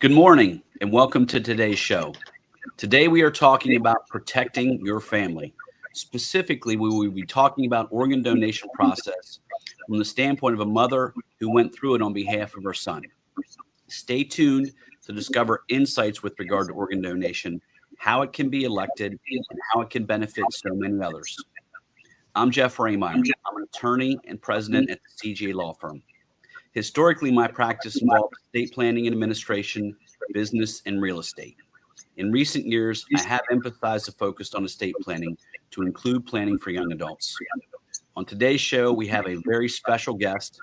Good morning and welcome to today's show. Today we are talking about protecting your family. Specifically, we will be talking about organ donation process from the standpoint of a mother who went through it on behalf of her son. Stay tuned to discover insights with regard to organ donation, how it can be elected, and how it can benefit so many others. I'm Jeff Rehmeyer. I'm an attorney and president at the CGA Law Firm. Historically, my practice involved estate planning and administration, business, and real estate. In recent years, I have emphasized the focus on estate planning to include planning for young adults. On today's show, we have a very special guest,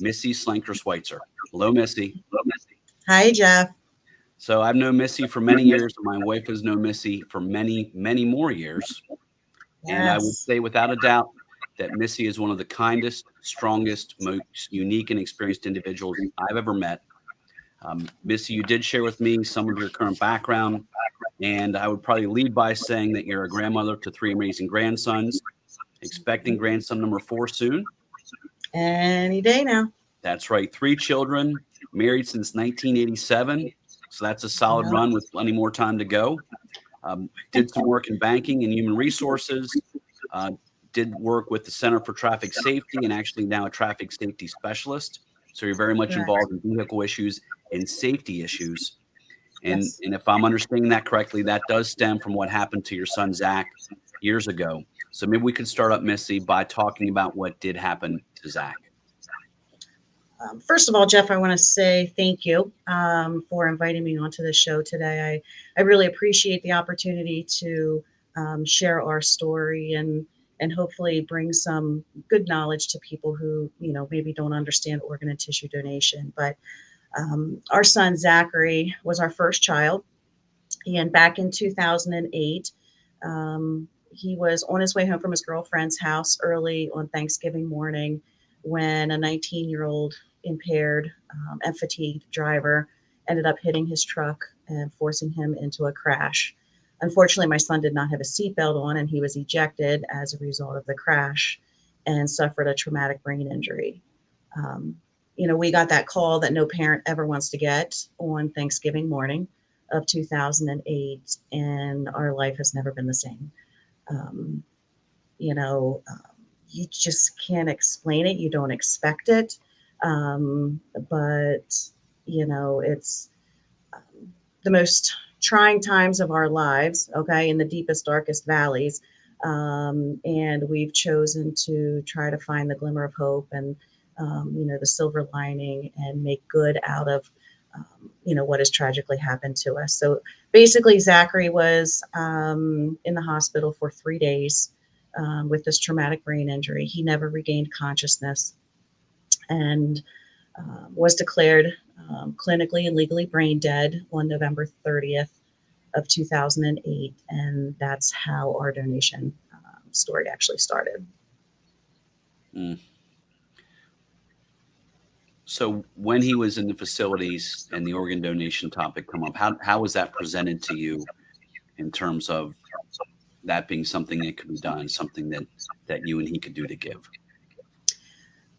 Missy Slenker Sweitzer. Hello, Missy. Hi, Jeff. So I've known Missy for many years. My wife has known Missy for many, many more years. And I would Yes. say without a doubt that Missy is one of the kindest, strongest, most unique and experienced individuals I've ever met. Missy, you did share with me some of your current background, and I would probably lead by saying that you're a grandmother to three amazing grandsons, expecting grandson number 4 soon. Any day now. That's right, 3 children, married since 1987, so that's a solid Yep. run with plenty more time to go. Did some work in banking and human resources, did work with the Center for Traffic Safety and actually now a traffic safety specialist. So you're very much Correct. involved in vehicle issues and safety issues. And, Yes. and if I'm understanding that correctly, that does stem from what happened to your son, Zach, years ago. So maybe we could start up, Missy, by talking about what did happen to Zach. First of all, Jeff, I want to say thank you for inviting me onto the show today. I really appreciate the opportunity to share our story and hopefully bring some good knowledge to people who, maybe don't understand organ and tissue donation. But our son, Zachary, was our first child. And back in 2008, he was on his way home from his girlfriend's house early on Thanksgiving morning when a 19-year-old impaired and fatigued driver ended up hitting his truck and forcing him into a crash. Unfortunately, my son did not have a seatbelt on, and he was ejected as a result of the crash and suffered a traumatic brain injury. Um, we got that call that no parent ever wants to get on Thanksgiving morning of 2008, and our life has never been the same. Um, you know, um, you just can't explain it. You don't expect it. But, it's the most trying times of our lives, okay, in the deepest, darkest valleys. And we've chosen to try to find the glimmer of hope and, the silver lining and make good out of, what has tragically happened to us. So basically, Zachary was in the hospital for 3 days with this traumatic brain injury. He never regained consciousness and was declared clinically and legally brain dead on November 30th of 2008. And that's how our donation story actually started. Mm. So when he was in the facilities and the organ donation topic come up, how was that presented to you in terms of that being something that could be done, something that you and he could do to give?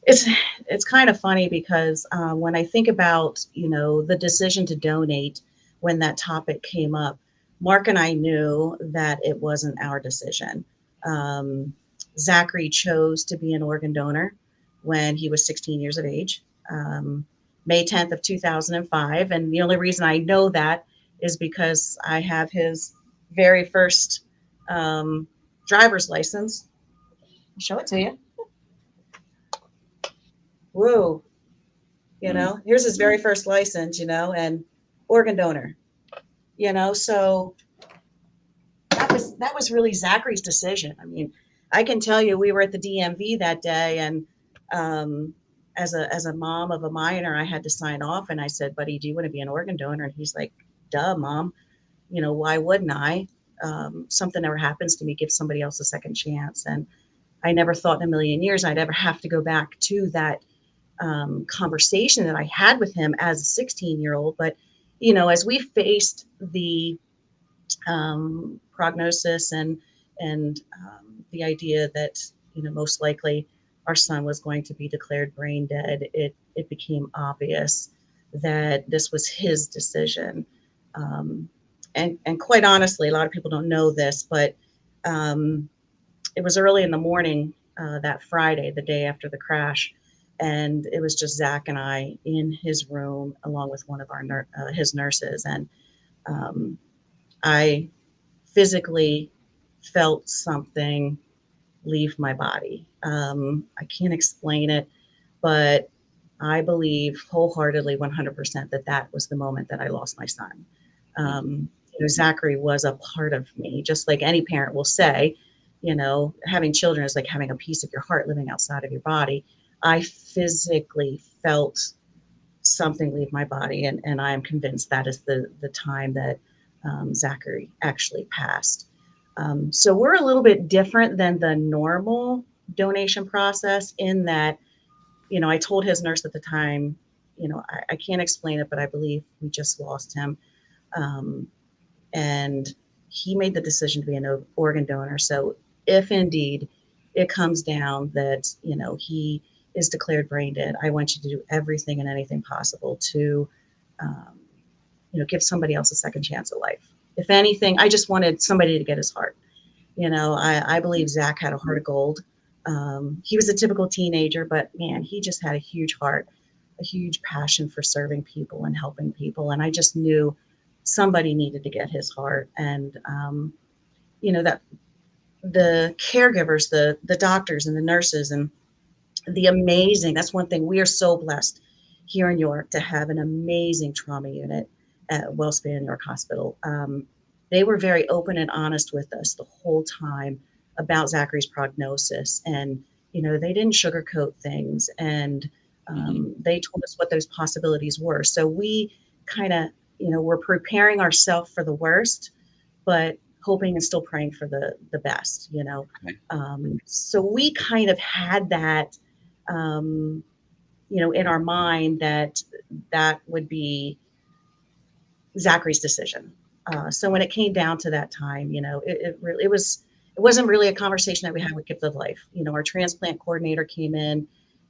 It's kind of funny because when I think about, the decision to donate when that topic came up, Mark and I knew that it wasn't our decision. Um, Zachary chose to be an organ donor when he was 16 years of age, um, May 10th of 2005. And the only reason I know that is because I have his very first um, driver's license. I'll show it to you. Woo. Mm. Here's his very first license, and organ donor, so that was really Zachary's decision. I mean, I can tell you we were at the DMV that day, and um, as a mom of a minor, I had to sign off, and I said, buddy, do you want to be an organ donor? And he's like, duh, mom, why wouldn't I? Something never happens to me, give somebody else a second chance. And I never thought in a million years I'd ever have to go back to that conversation that I had with him as a 16-year-old. But, as we faced the prognosis and the idea that, most likely our son was going to be declared brain dead, it became obvious that this was his decision. Um, and quite honestly, a lot of people don't know this, but um, it was early in the morning that Friday, the day after the crash, and it was just Zach and I in his room along with one of his nurses, and um, I physically felt something leave my body. I can't explain it, but I believe wholeheartedly, 100%, that that was the moment that I lost my son. Zachary was a part of me, just like any parent will say. Having children is like having a piece of your heart living outside of your body. I physically felt something leave my body, and I am convinced that is the time that Zachary actually passed. So we're a little bit different than the normal donation process in that, I told his nurse at the time, I can't explain it, but I believe we just lost him. Um, and he made the decision to be an organ donor. So if indeed it comes down that, he is declared brain dead, I want you to do everything and anything possible to, um, give somebody else a second chance at life. If anything, I just wanted somebody to get his heart. I believe Zach had a heart of gold. He was a typical teenager, but man, he just had a huge heart, a huge passion for serving people and helping people. And I just knew somebody needed to get his heart. And, that the caregivers, the doctors and the nurses and that's one thing. We are so blessed here in York to have an amazing trauma unit at Wellspan York Hospital. They were very open and honest with us the whole time about Zachary's prognosis. And, they didn't sugarcoat things. And they told us what those possibilities were. So we kind of, we're preparing ourselves for the worst, but hoping and still praying for the best, Okay. So we kind of had that, in our mind that would be Zachary's decision. So when it came down to that time, it wasn't really a conversation that we had with Gift of Life. Our transplant coordinator came in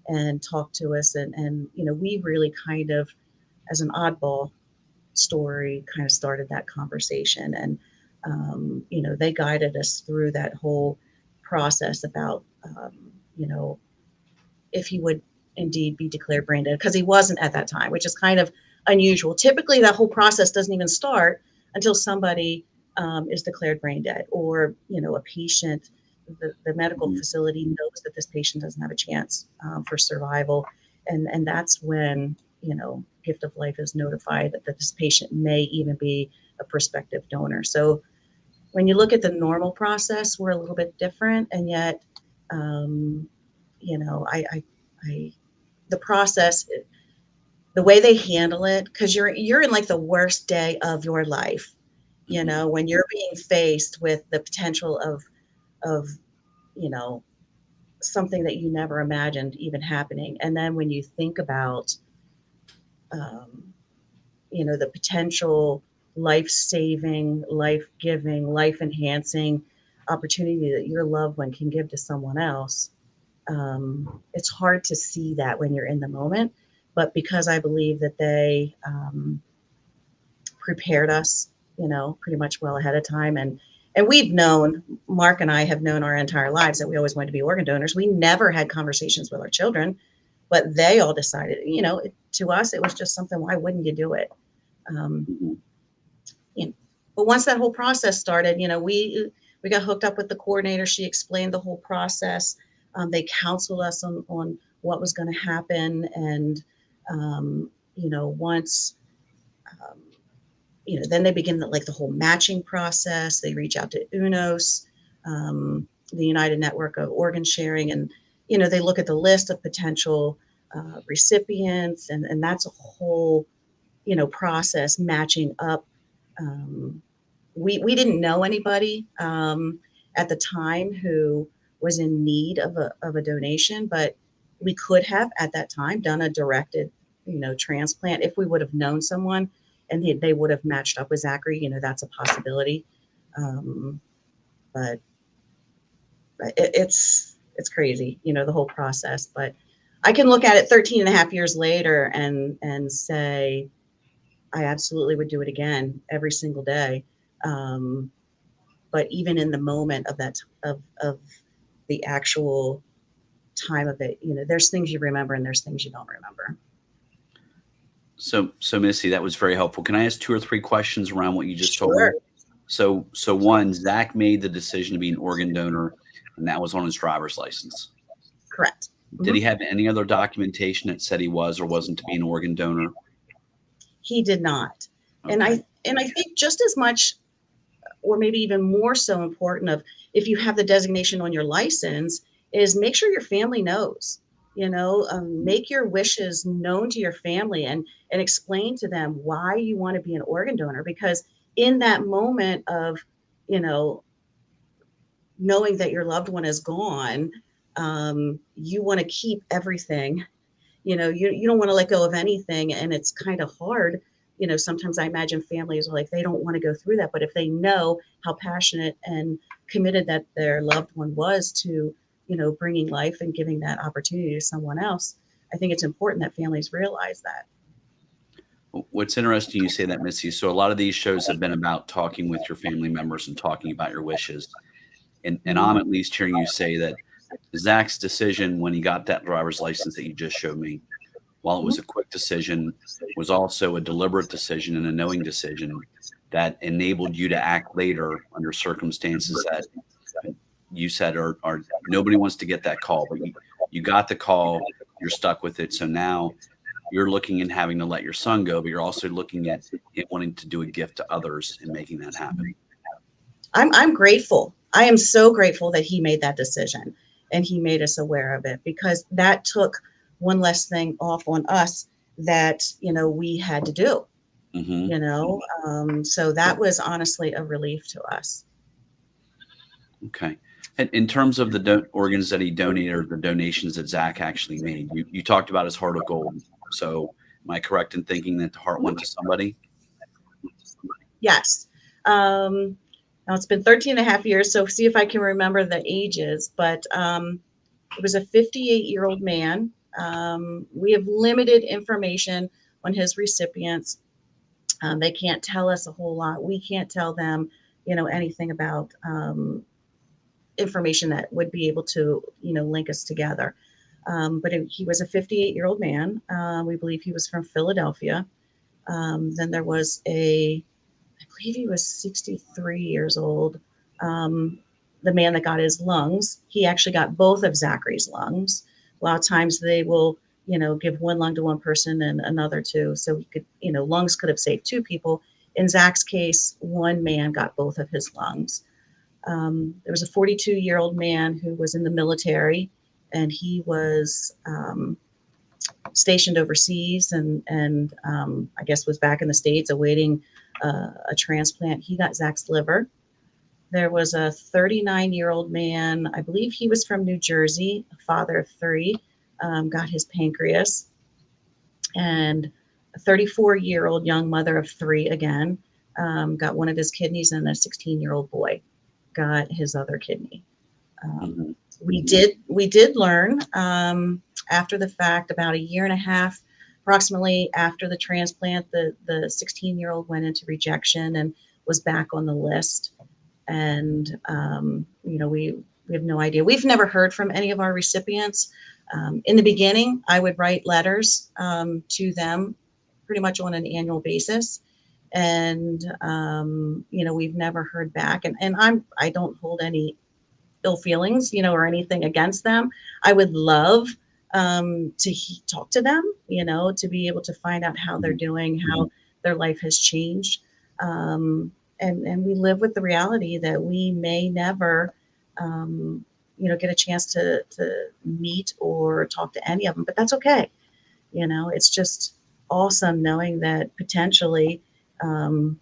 and talked to us, and we really kind of, as an oddball story, kind of started that conversation, and they guided us through that whole process about if he would indeed be declared brain dead, because he wasn't at that time, which is kind of unusual. Typically, that whole process doesn't even start until somebody is declared brain dead, or a patient, the medical facility knows that this patient doesn't have a chance for survival, and that's when Gift of Life is notified that this patient may even be a prospective donor. So when you look at the normal process, we're a little bit different, and yet I the process, the way they handle it, because you're in like the worst day of your life, when you're being faced with the potential of something that you never imagined even happening, and then when you think about um, the potential life-saving, life-giving, life-enhancing opportunity that your loved one can give to someone else. It's hard to see that when you're in the moment, but because I believe that they prepared us, pretty much well ahead of time, and we've known, Mark and I have known our entire lives that we always wanted to be organ donors. We never had conversations with our children, but they all decided. To us, it was just something. Why wouldn't you do it? Um, but once that whole process started, we got hooked up with the coordinator. She explained the whole process. They counseled us on what was going to happen, and once um, then they begin the whole matching process. They reach out to UNOS, the United Network of Organ Sharing, and they look at the list of potential recipients, and that's a whole process matching up. We didn't know anybody at the time who was in need of a donation, but we could have at that time done a directed transplant if we would have known someone, and they would have matched up with Zachary. That's a possibility. um, but it's crazy, the whole process. But I can look at it 13 and a half years later and say, I absolutely would do it again every single day. Um, but even in the moment of that, of the actual time of it, there's things you remember and there's things you don't remember. So Missy, that was very helpful. Can I ask 2 or 3 questions around what you just told me? Sure. So one, Zach made the decision to be an organ donor, and that was on his driver's license. Correct. Did he Mhm. have any other documentation that said he was or wasn't to be an organ donor? He did not. And Okay. I think just as much, or maybe even more so important, of if you have the designation on your license, is make sure your family knows. Make your wishes known to your family, and explain to them why you want to be an organ donor, because in that moment of, you know knowing that your loved one is gone, you want to keep everything. You don't want to let go of anything, and it's kind of hard. Sometimes I imagine families are like, they don't want to go through that, but if they know how passionate and committed that their loved one was to, bringing life and giving that opportunity to someone else, I think it's important that families realize that. What's interesting you say that, Missy. So a lot of these shows have been about talking with your family members and talking about your wishes. And Mhm. I'm at least hearing you say that Zach's decision when he got that driver's license that you just showed me, while it was Mhm. a quick decision, was also a deliberate decision and a knowing decision that enabled you to act later under circumstances that you said are nobody wants to get that call, but you got the call, you're stuck with it. So now you're looking and having to let your son go, but you're also looking at it wanting to do a gift to others and making that happen. I'm grateful. I am so grateful that he made that decision and he made us aware of it, because that took one less thing off on us that, we had to do, Hmm. so that was honestly a relief to us. Okay. And in terms of the organs that he donated or the donations that Zach actually made, you talked about his heart of gold. So am I correct in thinking that the heart went to somebody? Yes. Now it's been 13 and a half years, so see if I can remember the ages, but it was a 58-year-old man. We have limited information on his recipients. They can't tell us a whole lot. We can't tell them, anything about information that would be able to, link us together. He was a 58-year-old man. We believe he was from Philadelphia. Then there was I believe he was 63 years old. Um, the man that got his lungs, he actually got both of Zachary's lungs. A lot of times they will, give one lung to one person and another to, so he could, lungs could have saved two people. In Zach's case, one man got both of his lungs. There was a 42-year-old man who was in the military, and he was stationed overseas, and I guess was back in the States awaiting a transplant. He got Zach's liver. There was a 39-year-old man, I believe he was from New Jersey, a father of three, got his pancreas. And a 34-year-old young mother of three, again, got one of his kidneys, and a 16-year-old boy got his other kidney. Um, Hmm. we did learn after the fact, about a year and a half, approximately after the transplant, the 16-year-old went into rejection and was back on the list. And we have no idea. We've never heard from any of our recipients. In the beginning, I would write letters to them pretty much on an annual basis. And we've never heard back. And I don't hold any ill feelings, or anything against them. I would love to talk to them, to be able to find out how they're doing, how their life has changed. And we live with the reality that we may never, get a chance to meet or talk to any of them, but that's okay. It's just awesome knowing that potentially, I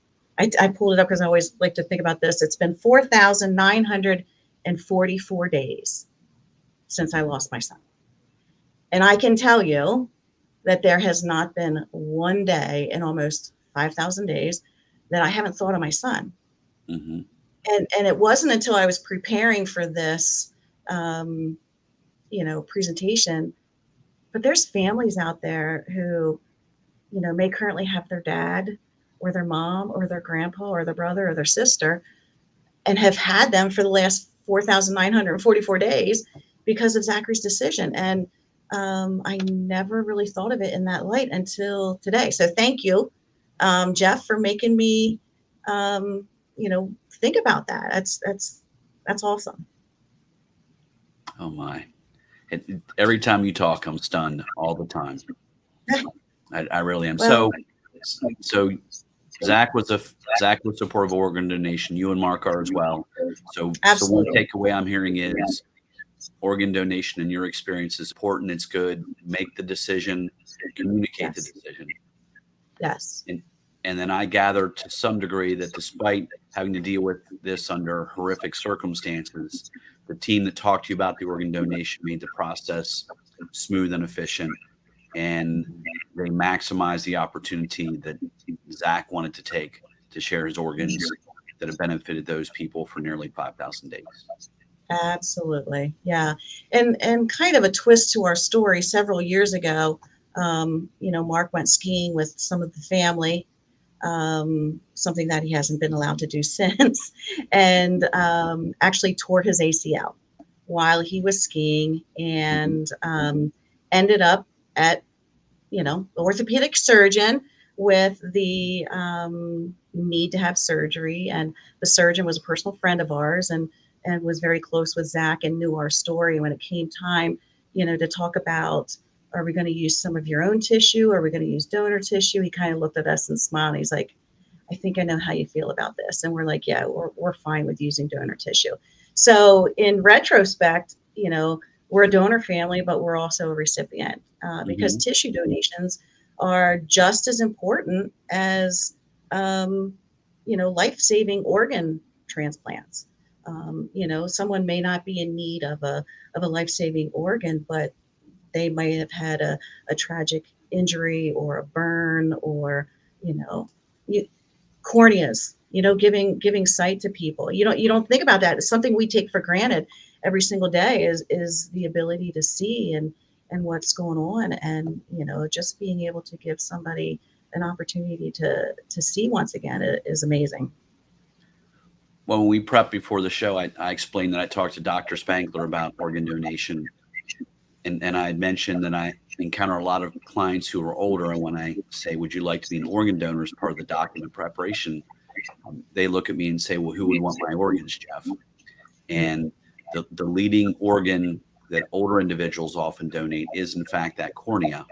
pulled it up because I always like to think about this. It's been 4,944 days since I lost my son. And I can tell you that there has not been one day in almost 5,000 days that I haven't thought of my son. Hmm. And it wasn't until I was preparing for this, presentation, But there's families out there who, may currently have their dad or their mom or their grandpa or their brother or their sister and have had them for the last 4,944 days because of Zachary's decision. And I never really thought of it in that light until today. So thank you, Jeff, for making me, think about that. That's awesome. Oh my. Every time you talk, I'm stunned all the time. I really am. Well, So Zach was supportive of organ donation. You and Mark are as well. So one absolutely. takeaway I'm hearing is organ donation in your experience is important. It's good. Make the decision, communicate the Yes. decision. Yes. And then I gather to some degree that despite having to deal with this under horrific circumstances, the team that talked to you about the organ donation made the process smooth and efficient, and they maximized the opportunity that Zach wanted to take to share his organs that have benefited those people for nearly 5,000 days. Absolutely. Yeah. And kind of a twist to our story several years ago, Mark went skiing with some of the family, something that he hasn't been allowed to do since, and actually tore his ACL while he was skiing and ended up at, the orthopedic surgeon with the need to have surgery. And the surgeon was a personal friend of ours and was very close with Zach and knew our story. When it came time, to talk about, are we going to use some of your own tissue? Are we going to use donor tissue? He kind of looked at us and smiled. And he's like, I think I know how you feel about this. And we're like, yeah, we're fine with using donor tissue. So in retrospect, we're a donor family, but we're also a recipient because tissue donations are just as important as, life-saving organ transplants. Someone may not be in need of a life-saving organ, but they might have had a tragic injury or a burn or, corneas, giving sight to people. You don't think about that. It's something we take for granted every single day is the ability to see and what's going on. And, just being able to give somebody an opportunity to see once again is amazing. Well, when we prepped before the show, I explained that I talked to Dr. Spangler about organ donation. And I had mentioned that I encounter a lot of clients who are older. And when I say, would you like to be an organ donor as part of the document preparation, they look at me and say, well, who would want my organs, Jeff? And the leading organ that older individuals often donate is, in fact, that cornea,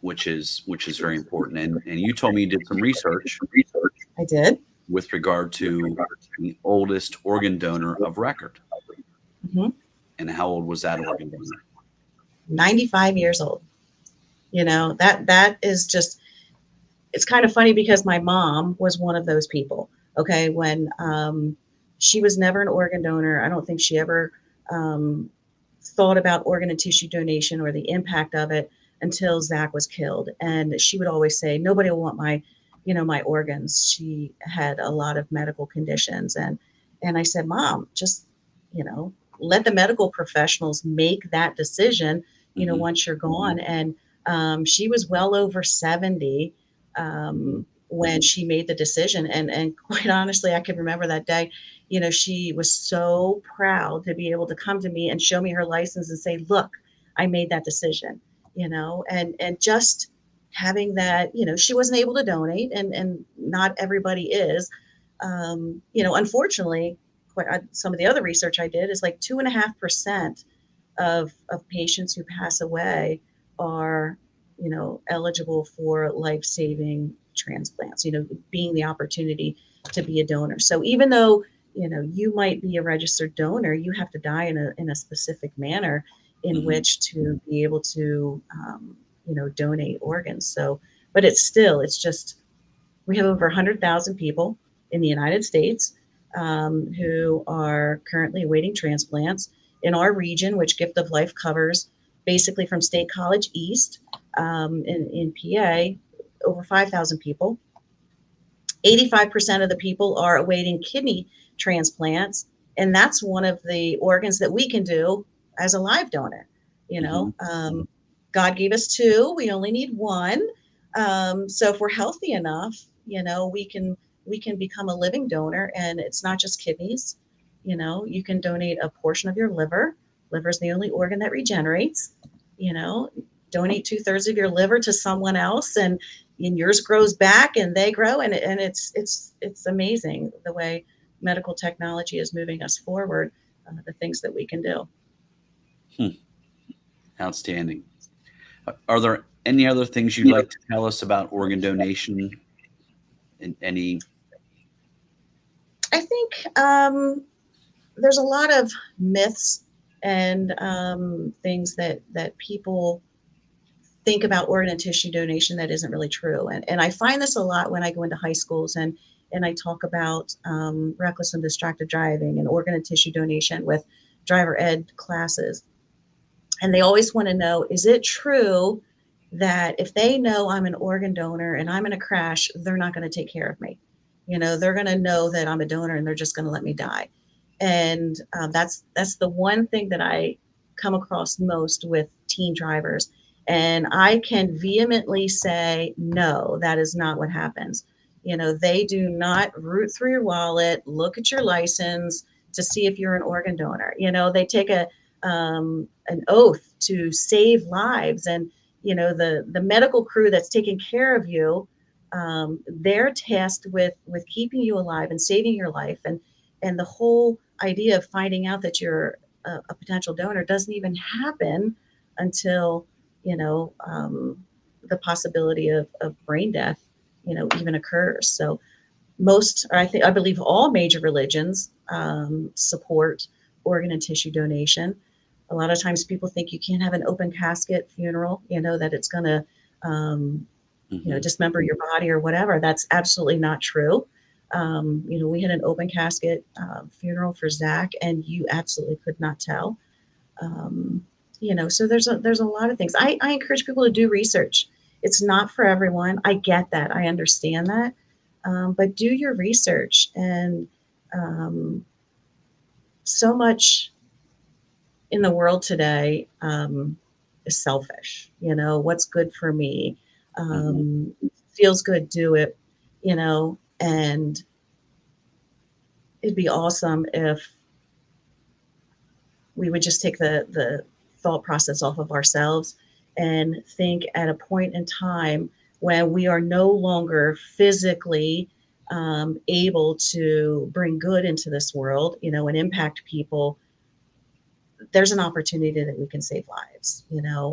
which is very important. And you told me you did some research. I did. With regard to the oldest organ donor of record. Mm-hmm. And how old was that organ donor? 95 years old. That is just, it's kind of funny because my mom was one of those people. Okay. When she was never an organ donor. I don't think she ever thought about organ and tissue donation or the impact of it until Zach was killed. And she would always say, nobody will want my organs. She had a lot of medical conditions. And I said, Mom, just, let the medical professionals make that decision, once you're gone. And she was well over 70 when she made the decision. And quite honestly, I can remember that day, she was so proud to be able to come to me and show me her license and say, look, I made that decision, and just having that, she wasn't able to donate and not everybody is, unfortunately, some of the other research I did is like 2.5% of patients who pass away are, eligible for life-saving transplants, being the opportunity to be a donor. So even though, you might be a registered donor, you have to die in a specific manner in which to be able to, donate organs. So, but it's just, we have over 100,000 people in the United States who are currently awaiting transplants in our region, which Gift of Life covers basically from State College East in PA, over 5,000 people. 85% of the people are awaiting kidney transplants, and that's one of the organs that we can do as a live donor. You Hmm. know, God gave us two. We only need one. So if we're healthy enough, we can become a living donor, and it's not just kidneys. You can donate a portion of your liver. Liver is the only organ that regenerates. You know, donate 2/3 of your liver to someone else, and yours grows back, and they grow, and it's amazing the way medical technology is moving us forward. The things that we can do. Hmm. Outstanding. Are there any other things you'd like to tell us about organ donation? And any? I think there's a lot of myths and things that people think about organ and tissue donation that isn't really true. And I find this a lot when I go into high schools and I talk about reckless and distracted driving and organ and tissue donation with driver ed classes. And they always want to know, is it true that if they know I'm an organ donor and I'm in a crash, they're not going to take care of me? They're going to know that I'm a donor and they're just going to let me die. And that's the one thing that I come across most with teen drivers. And I can vehemently say, no, that is not what happens. They do not root through your wallet, look at your license to see if you're an organ donor. They take an oath to save lives, and the medical crew that's taking care of you, they're tasked with keeping you alive and saving your life, and the whole idea of finding out that you're a potential donor doesn't even happen until the possibility of brain death even occurs. So I believe all major religions support organ and tissue donation. A lot of times people think you can't have an open casket funeral, that it's going to, Hmm. dismember your body or whatever. That's absolutely not true. We had an open casket funeral for Zach, and you absolutely could not tell. Um, so there's a lot of things. I encourage people to do research. It's not for everyone. I get that. I understand that. But do your research. And um, so much in the world today is selfish. What's good for me? Hmm. Feels good, do it. And it'd be awesome if we would just take the thought process off of ourselves and think at a point in time when we are no longer physically able to bring good into this world, and impact people. There's an opportunity that we can save lives,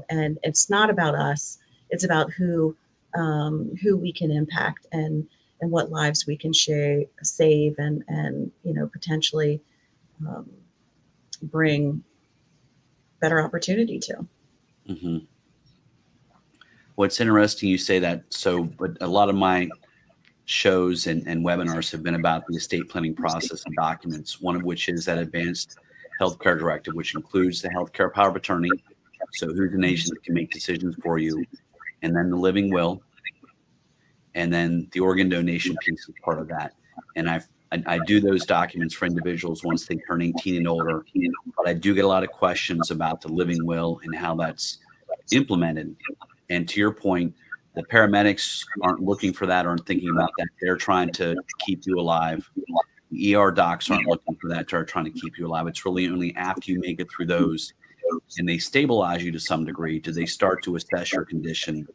and it's not about us. It's about who we can impact, and what lives we can save, and potentially um, bring better opportunity to. Hmm. Well, it's interesting you say that. So, but a lot of my shows and webinars have been about the estate planning process and documents, one of which is that advanced healthcare directive, which includes the healthcare power of attorney. So, who's an agent that can make decisions for you, and then the living will, and then the organ donation piece is part of that. And I do those documents for individuals once they turn 18 and older, but I do get a lot of questions about the living will and how that's implemented. And to your point, the paramedics aren't looking for that, aren't thinking about that. They're trying to keep you alive. The ER docs aren't looking for that. They're trying to keep you alive. It's really only after you make it through those and they stabilize you to some degree do they start to assess your condition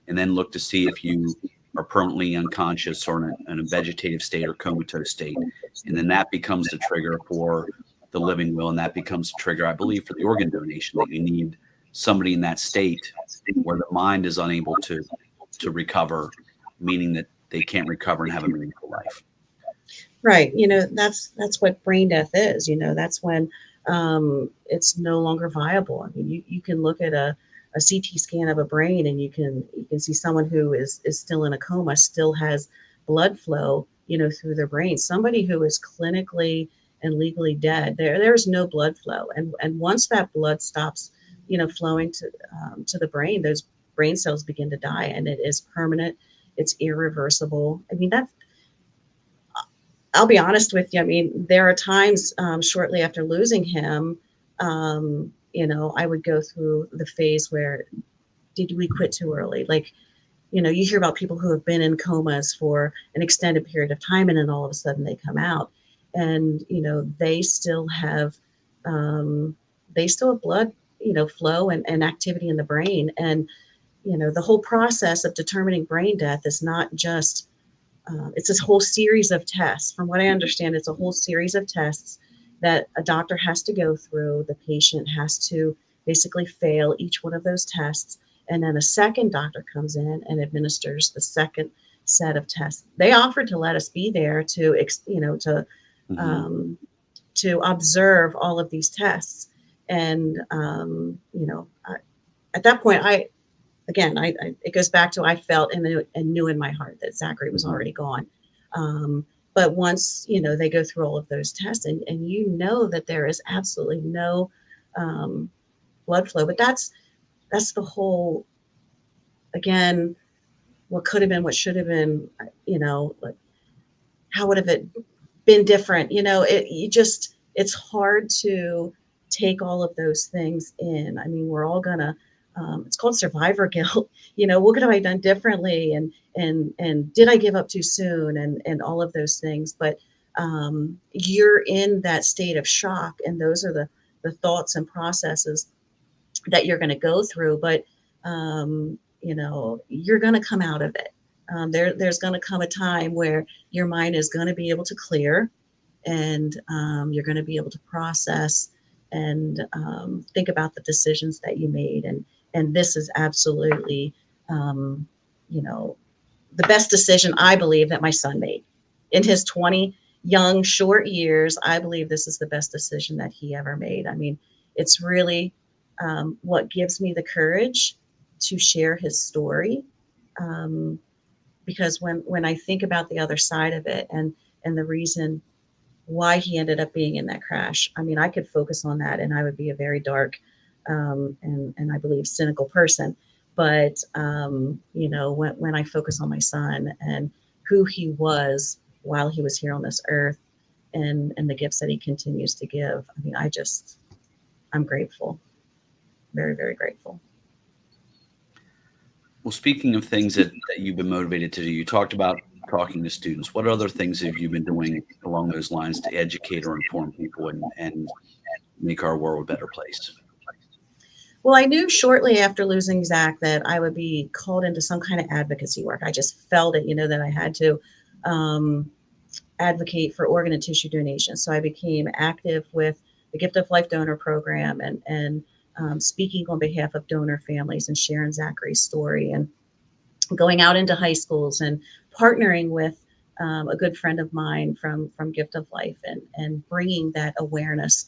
and then look to see if you are permanently unconscious or in a vegetative state or comatose state. And then that becomes the trigger for the living will. And that becomes the trigger, I believe, for the organ donation that you need somebody in that state where the mind is unable to recover, meaning that they can't recover and have a meaningful life. Right. That's what brain death is. That's when it's no longer viable. I mean, you can look at a CT scan of a brain, and you can see someone who is still in a coma, still has blood flow, through their brain. Somebody who is clinically and legally dead, there's no blood flow. And once that blood stops, flowing to the brain, those brain cells begin to die, and it is permanent. It's irreversible. I mean, I'll be honest with you. I mean, there are times shortly after losing him, I would go through the phase where, did we quit too early? Like, you hear about people who have been in comas for an extended period of time, and then all of a sudden they come out, and they still have blood, flow and activity in the brain. And the whole process of determining brain death is not just it's this whole series of tests. From what I understand, it's a whole series of tests that a doctor has to go through. The patient has to basically fail each one of those tests, and then a second doctor comes in and administers the second set of tests. They offered to let us be there to to observe all of these tests. And at that point, it goes back to, I felt and knew in my heart that Zachary was already gone. But once, they go through all of those tests, and that there is absolutely no blood flow. But that's the whole, again, what could have been, what should have been, like, how would have it been different? It's hard to take all of those things in. I mean, we're all gonna, it's called survivor guilt. What could have I done differently? And did I give up too soon? And all of those things. But you're in that state of shock, and those are the thoughts and processes that you're going to go through. But you're going to come out of it. There's going to come a time where your mind is going to be able to clear, and you're going to be able to process and think about the decisions that you made. And this is absolutely, the best decision I believe that my son made in his 20 young, short years. I believe this is the best decision that he ever made. I mean, it's really what gives me the courage to share his story. Because when I think about the other side of it, and the reason why he ended up being in that crash, I mean, I could focus on that and I would be a very dark and I believe cynical person. But when I focus on my son and who he was while he was here on this earth, and the gifts that he continues to give, I mean, I'm grateful, very, very grateful. Well, speaking of things that you've been motivated to do, you talked about talking to students. What other things have you been doing along those lines to educate or inform people and make our world a better place? Well, I knew shortly after losing Zach that I would be called into some kind of advocacy work. I just felt it, that I had to advocate for organ and tissue donation. So I became active with the Gift of Life donor program, and speaking on behalf of donor families and sharing Zachary's story, and going out into high schools and partnering with a good friend of mine from Gift of Life, and bringing that awareness.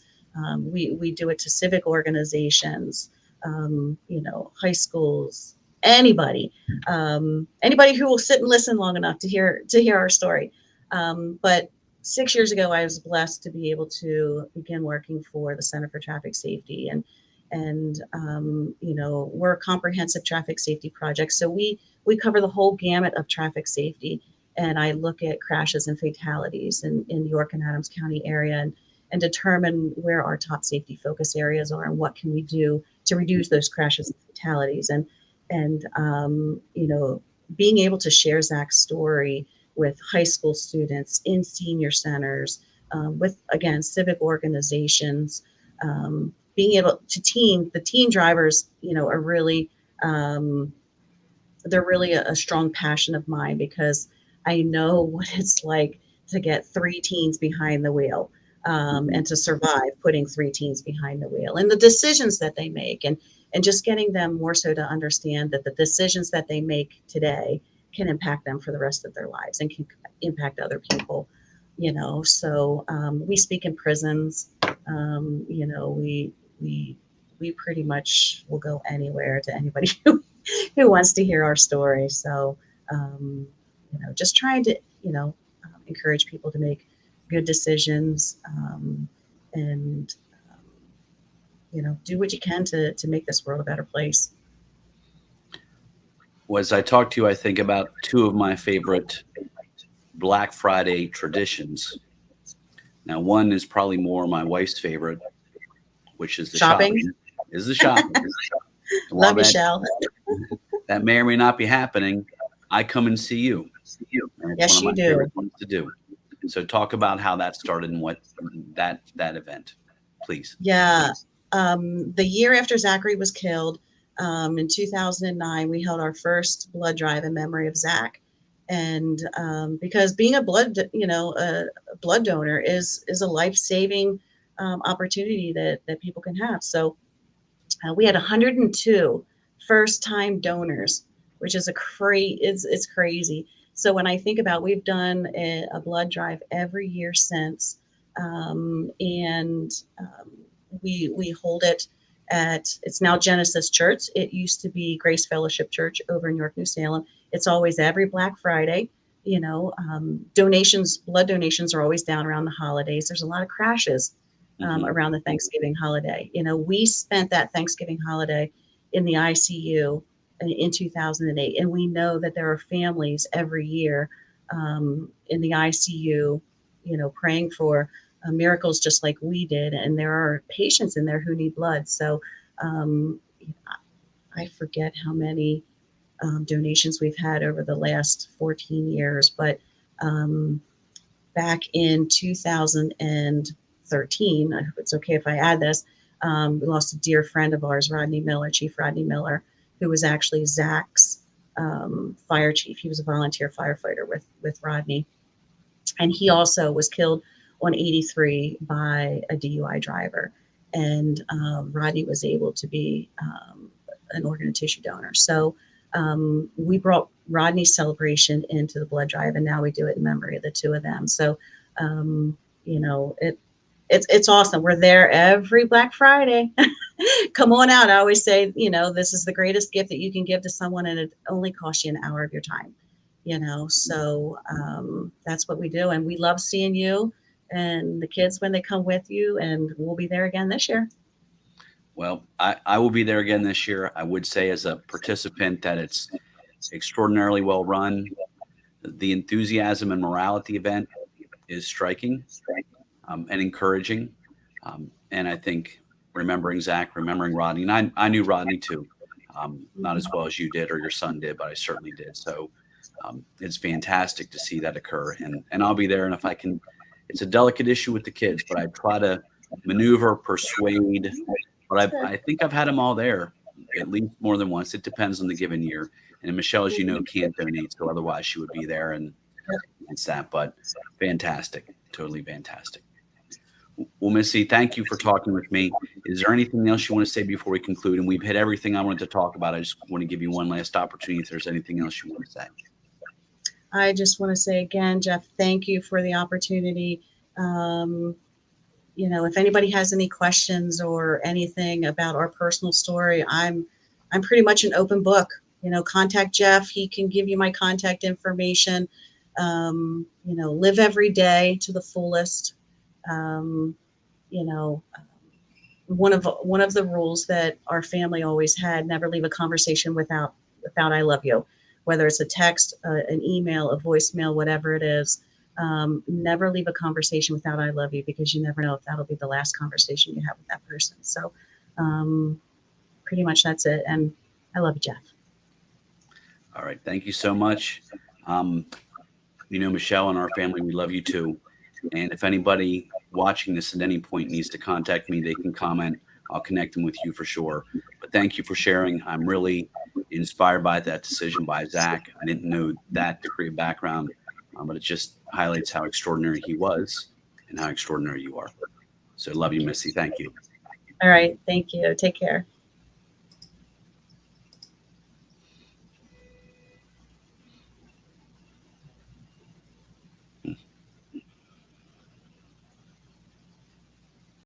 We do it to civic organizations, high schools, anybody who will sit and listen long enough to hear our story. But 6 years ago, I was blessed to be able to begin working for the Center for Traffic Safety, and we're a comprehensive traffic safety project. So we cover the whole gamut of traffic safety, and I look at crashes and fatalities in York and Adams County area, and determine where our top safety focus areas are and what can we do to reduce those crashes and fatalities. And being able to share Zach's story with high school students, in senior centers, with, again, civic organizations, being able to the teen drivers, are really, they're really a strong passion of mine, because I know what it's like to get 3 teens behind the wheel, and to survive putting 3 teens behind the wheel, and the decisions that they make, and just getting them more so to understand that the decisions that they make today can impact them for the rest of their lives and can impact other people. So we speak in prisons. We pretty much will go anywhere to anybody who wants to hear our story. So just trying to encourage people to make good decisions, and do what you can to make this world a better place. Well, as I talk to you, I think about 2 of my favorite Black Friday traditions. Now, one is probably more my wife's favorite, which is the shopping. is the shopping. Love you, Shell. That may or may not be happening. I come and see you. And it's Yes, one you of my do. favorite things to do. So talk about how that started and what that event, please. Yeah. The year after Zachary was killed, in 2009, we held our first blood drive in memory of Zach. And because being a blood donor is a life-saving opportunity that people can have. So we had 102 first-time donors, which is it's crazy. So when I think about, we've done a blood drive every year since, and we hold it it's now Genesis Church. It used to be Grace Fellowship Church over in York, New Salem. It's always every Black Friday. Blood donations are always down around the holidays. There's a lot of crashes around the Thanksgiving holiday. We spent that Thanksgiving holiday in the ICU in 2008, and we know that there are families every year in the ICU, praying for miracles just like we did, and there are patients in there who need blood. So I forget how many donations we've had over the last 14 years, but back in 2013, I hope it's okay if I add this, we lost a dear friend of ours, Chief Rodney Miller, who was actually Zach's fire chief. He was a volunteer firefighter with Rodney. And he also was killed on 83 by a DUI driver. And Rodney was able to be an organ and tissue donor. So we brought Rodney's celebration into the blood drive, and now we do it in memory of the two of them. So, it's awesome. We're there every Black Friday. Come on out. I always say, this is the greatest gift that you can give to someone, and it only costs you an hour of your time. So that's what we do, and we love seeing you and the kids when they come with you, and we'll be there again this year. Well, I will be there again this year. I would say as a participant that it's extraordinarily well run. The enthusiasm and morale at the event is striking and encouraging. And I think remembering Zach, remembering Rodney, and I knew Rodney too, not as well as you did or your son did, but I certainly did. So it's fantastic to see that occur, and I'll be there. And if I can, it's a delicate issue with the kids, but I try to maneuver, persuade. But I think I've had them all there at least more than once. It depends on the given year. And Michelle, as you know, can't donate, so otherwise she would be there, and it's that. But fantastic, totally fantastic. Well, Missy, thank you for talking with me. Is there anything else you want to say before we conclude? And we've hit everything I wanted to talk about. I just want to give you one last opportunity if there's anything else you want to say. I just want to say again, Jeff, thank you for the opportunity. If anybody has any questions or anything about our personal story, I'm pretty much an open book. Contact Jeff. He can give you my contact information. Live every day to the fullest. One of the rules that our family always had: never leave a conversation without "I love you," whether it's a text, an email, a voicemail, whatever it is. Never leave a conversation without "I love you," because you never know if that'll be the last conversation you have with that person. So pretty much that's it. And I love you, Jeff. All right. Thank you so much. Michelle and our family, we love you too. And if anybody watching this at any point needs to contact me, they can comment. I'll connect them with you for sure. But thank you for sharing. I'm really inspired by that decision by Zach. I didn't know that degree of background, but it just highlights how extraordinary he was and how extraordinary you are. So love you, Missy. Thank you. All right. Thank you. Take care.